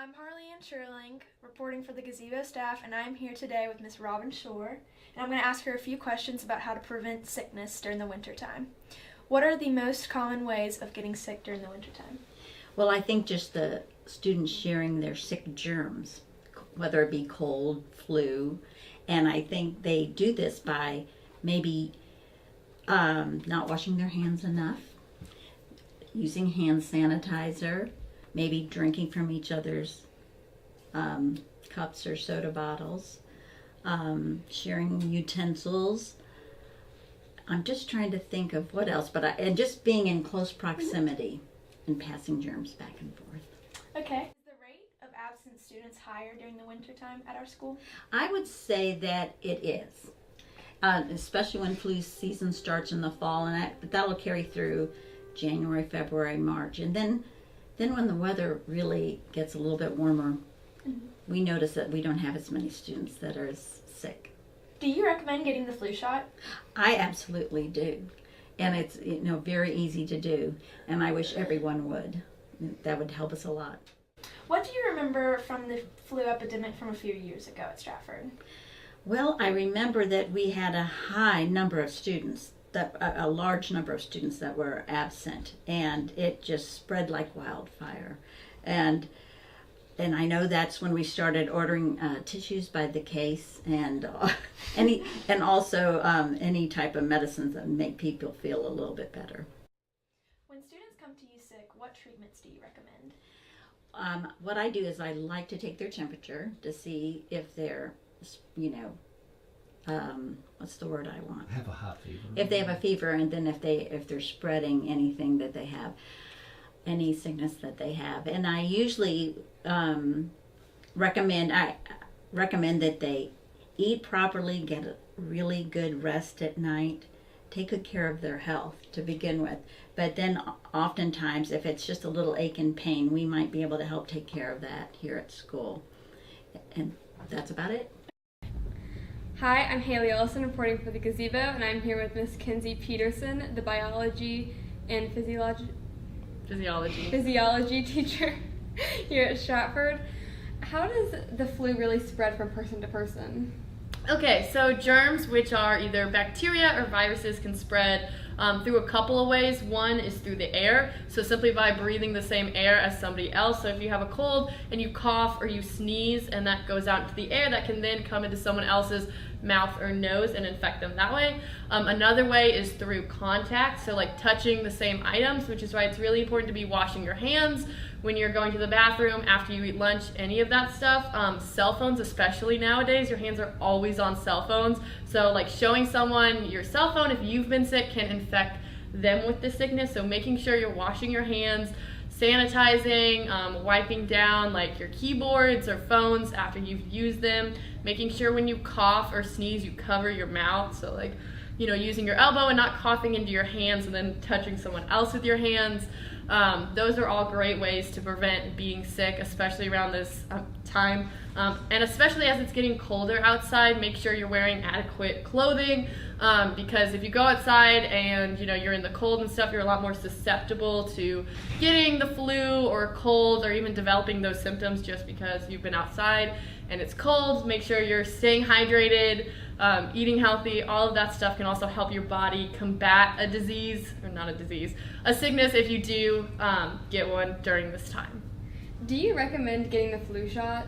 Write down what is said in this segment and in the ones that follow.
I'm Harley-Ann Sherling, reporting for the Gazebo staff, and I'm here today with Miss Robin Shore, and I'm going to ask her a few questions about how to prevent sickness during the wintertime. What are the most common ways of getting sick during the wintertime? Well, I think just the students sharing their sick germs, whether it be cold, flu, and I think they do this by maybe not washing their hands enough, using hand sanitizer, maybe drinking from each other's cups or soda bottles, sharing utensils. I'm just trying to think of what else, and just being in close proximity and passing germs back and forth. Okay. Is the rate of absent students higher during the wintertime at our school? I would say that it is, especially when flu season starts in the fall, but that'll carry through January, February, March, and then when the weather really gets a little bit warmer, we notice that we don't have as many students that are sick. Do you recommend getting the flu shot? I absolutely do. And it's very easy to do. And I wish everyone would. That would help us a lot. What do you remember from the flu epidemic from a few years ago at Stratford? Well, I remember that we had a high number of students, a large number of students that were absent, and it just spread like wildfire. And I know that's when we started ordering tissues by the case and also any type of medicines that make people feel a little bit better. When students come to you sick, what treatments do you recommend? What I do is I like to take their temperature to see if they're, what's the word I want? Have a hot fever. If they have a fever, and then if they're spreading anything that they have, any sickness that they have. And I usually recommend that they eat properly, get a really good rest at night, take good care of their health to begin with. But then oftentimes, if it's just a little ache and pain, we might be able to help take care of that here at school. And that's about it. Hi, I'm Haley Ellison, reporting for the Gazebo, and I'm here with Miss Kinsey Peterson, the biology and physiology teacher here at Stratford. How does the flu really spread from person to person? Okay, so germs, which are either bacteria or viruses, can spread through a couple of ways. One is through the air, so simply by breathing the same air as somebody else. So if you have a cold and you cough or you sneeze and that goes out into the air, that can then come into someone else's mouth or nose and infect them that way. Another way is through contact, so like touching the same items, which is why it's really important to be washing your hands when you're going to the bathroom, after you eat lunch, any of that stuff. Cell phones, especially nowadays, your hands are always on cell phones. So like showing someone your cell phone if you've been sick can infect them with the sickness. So making sure you're washing your hands, sanitizing, wiping down like your keyboards or phones after you've used them, making sure when you cough or sneeze you cover your mouth, so like using your elbow and not coughing into your hands and then touching someone else with your hands. Those are all great ways to prevent being sick, especially around this time, and especially as it's getting colder outside. Make sure you're wearing adequate clothing, because if you go outside and you're in the cold and stuff, you're a lot more susceptible to getting the flu or cold or even developing those symptoms just because you've been outside and it's cold. Make sure you're staying hydrated, eating healthy. All of that stuff can also help your body combat a sickness if you do get one during this time. Do you recommend getting the flu shot?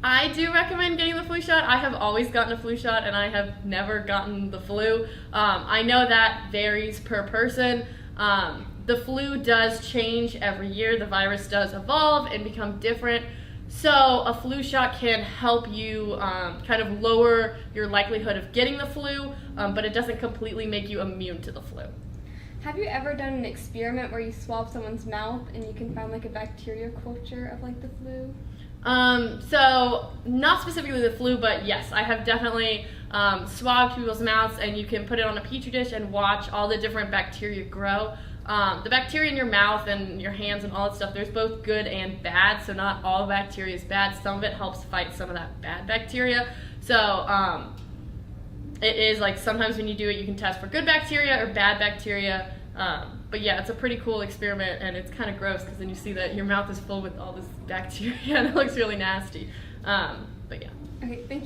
I do recommend getting the flu shot. I have always gotten a flu shot and I have never gotten the flu. I know that varies per person. The flu does change every year. The virus does evolve and become different. So a flu shot can help you kind of lower your likelihood of getting the flu, but it doesn't completely make you immune to the flu. Have you ever done an experiment where you swab someone's mouth and you can find like a bacteria culture of like the flu? So not specifically the flu, but yes, I have definitely swabbed people's mouths, and you can put it on a petri dish and watch all the different bacteria grow. The bacteria in your mouth and your hands and all that stuff, there's both good and bad, so not all bacteria is bad. Some of it helps fight some of that bad bacteria. So it is like sometimes when you do it, you can test for good bacteria or bad bacteria. But yeah, it's a pretty cool experiment, and it's kind of gross because then you see that your mouth is full with all this bacteria and it looks really nasty. But yeah. Okay, thank you.